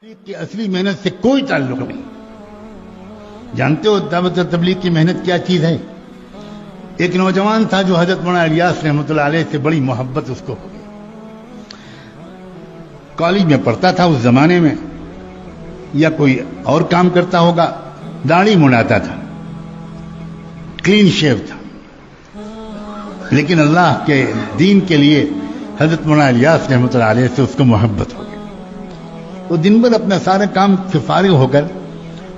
کی اصلی محنت سے کوئی تعلق نہیں. جانتے ہو دعوت و تبلیغ کی محنت کیا چیز ہے؟ ایک نوجوان تھا جو حضرت مولانا الیاس رحمۃ اللہ علیہ سے بڑی محبت اس کو ہو گئی. کالج میں پڑھتا تھا اس زمانے میں، یا کوئی اور کام کرتا ہوگا، داڑھی منڈاتا تھا، کلین شیو تھا، لیکن اللہ کے دین کے لیے حضرت مولانا الیاس رحمۃ اللہ علیہ سے اس کو محبت ہو گئی. وہ دن بھر اپنا سارا کام سے فارغ ہو کر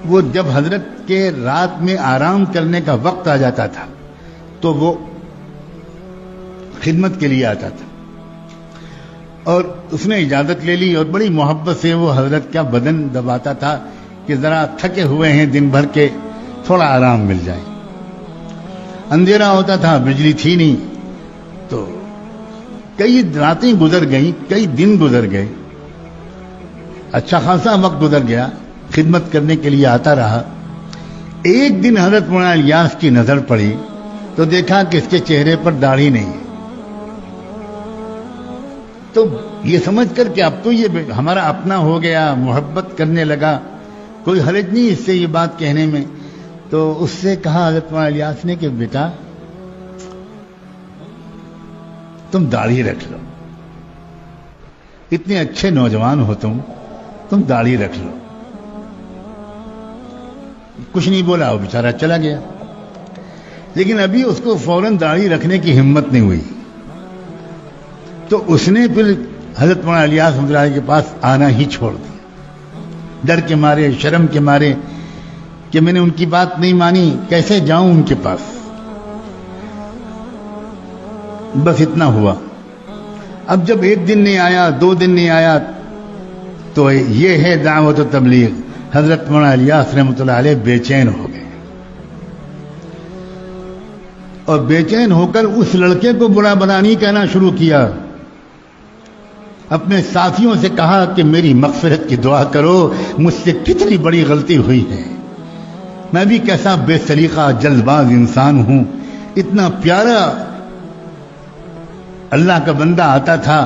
وہ جب حضرت کے رات میں آرام کرنے کا وقت آ جاتا تھا تو وہ خدمت کے لیے آتا تھا، اور اس نے اجازت لے لی اور بڑی محبت سے وہ حضرت کا بدن دباتا تھا کہ ذرا تھکے ہوئے ہیں دن بھر کے، تھوڑا آرام مل جائے. اندھیرا ہوتا تھا، بجلی تھی نہیں، تو کئی راتیں گزر گئیں، کئی دن گزر گئے، اچھا خاصا وقت گزر گیا، خدمت کرنے کے لیے آتا رہا. ایک دن حضرت مولانا الیاس کی نظر پڑی تو دیکھا کہ اس کے چہرے پر داڑھی نہیں ہے. تو یہ سمجھ کر کہ اب تو یہ ہمارا اپنا ہو گیا، محبت کرنے لگا، کوئی حرج نہیں اس سے یہ بات کہنے میں. تو اس سے کہا حضرت مولانا الیاس نے کہ بیٹا تم داڑھی رکھ لو، اتنے اچھے نوجوان ہو تم داڑھی رکھ لو. کچھ نہیں بولا، وہ بیچارہ چلا گیا. لیکن ابھی اس کو فوراً داڑھی رکھنے کی ہمت نہیں ہوئی، تو اس نے پھر حضرت مولانا الیاس رحمۃ اللہ کے پاس آنا ہی چھوڑ دیا، ڈر کے مارے، شرم کے مارے کہ میں نے ان کی بات نہیں مانی، کیسے جاؤں ان کے پاس. بس اتنا ہوا. اب جب ایک دن نہیں آیا، 2 دن نہیں آیا، تو یہ ہے دعوت و تبلیغ. حضرت مولانا الیاس رحمۃ اللہ علیہ بے چین ہو گئے، اور بے چین ہو کر اس لڑکے کو برا بلا نہیں کہنا شروع کیا. اپنے ساتھیوں سے کہا کہ میری مغفرت کی دعا کرو، مجھ سے کتنی بڑی غلطی ہوئی ہے، میں بھی کیسا بے سلیقہ جلد باز انسان ہوں. اتنا پیارا اللہ کا بندہ آتا تھا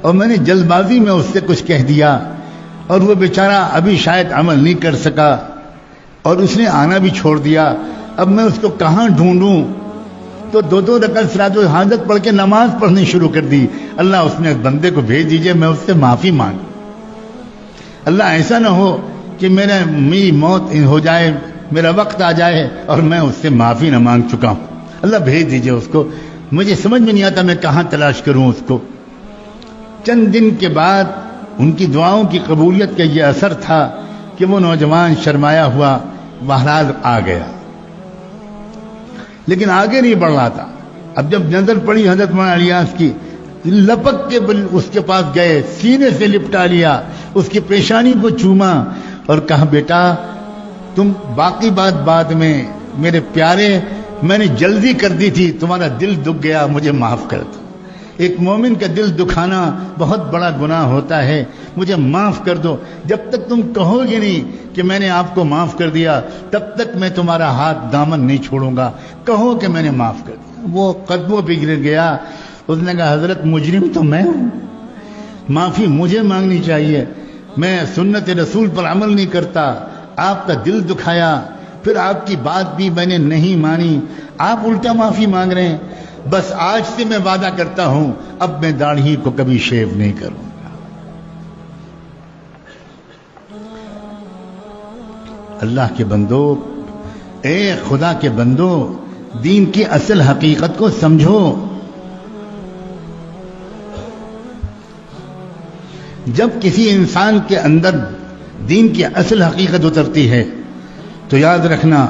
اور میں نے جلد بازی میں اس سے کچھ کہہ دیا، اور وہ بیچارہ ابھی شاید عمل نہیں کر سکا، اور اس نے آنا بھی چھوڑ دیا. اب میں اس کو کہاں ڈھونڈوں؟ تو 2 رکعت صلاۃ الحاجت پڑھ کے نماز پڑھنی شروع کر دی. اللہ اس میں اس بندے کو بھیج دیجئے، میں اس سے معافی مانگ. اللہ ایسا نہ ہو کہ میری موت ہو جائے، میرا وقت آ جائے اور میں اس سے معافی نہ مانگ چکا ہوں. اللہ بھیج دیجئے اس کو، مجھے سمجھ میں نہیں آتا میں کہاں تلاش کروں اس کو. چند دن کے بعد ان کی دعاؤں کی قبولیت کا یہ اثر تھا کہ وہ نوجوان شرمایا ہوا بہرحال آ گیا، لیکن آگے نہیں بڑھ رہا تھا. اب جب نظر پڑی حضرت مولانا الیاس کی، لپک کے اس کے پاس گئے، سینے سے لپٹا لیا، اس کی پیشانی کو چوما اور کہا بیٹا تم باقی بات بعد میں، میرے پیارے میں نے جلدی کر دی تھی، تمہارا دل دکھ گیا، مجھے معاف کر دو. ایک مومن کا دل دکھانا بہت بڑا گناہ ہوتا ہے، مجھے معاف کر دو. جب تک تم کہو گے نہیں کہ میں نے آپ کو معاف کر دیا، تب تک میں تمہارا ہاتھ دامن نہیں چھوڑوں گا. کہو کہ میں نے معاف کر دیا. وہ قدموں پہ گر گیا. اس نے کہا حضرت مجرم تو میں ہوں، معافی مجھے مانگنی چاہیے، میں سنت رسول پر عمل نہیں کرتا، آپ کا دل دکھایا، پھر آپ کی بات بھی میں نے نہیں مانی، آپ الٹا معافی مانگ رہے ہیں. بس آج سے میں وعدہ کرتا ہوں اب میں داڑھی کو کبھی شیو نہیں کروں گا. اللہ کے بندو، اے خدا کے بندو، دین کی اصل حقیقت کو سمجھو. جب کسی انسان کے اندر دین کی اصل حقیقت اترتی ہے تو یاد رکھنا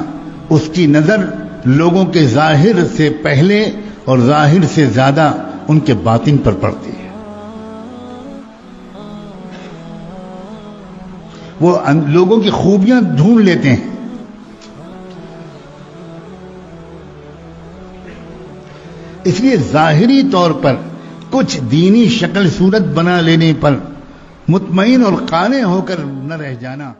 اس کی نظر لوگوں کے ظاہر سے پہلے اور ظاہر سے زیادہ ان کے باطن پر پڑتی ہے. وہ لوگوں کی خوبیاں ڈھونڈ لیتے ہیں. اس لیے ظاہری طور پر کچھ دینی شکل صورت بنا لینے پر مطمئن اور قانع ہو کر نہ رہ جانا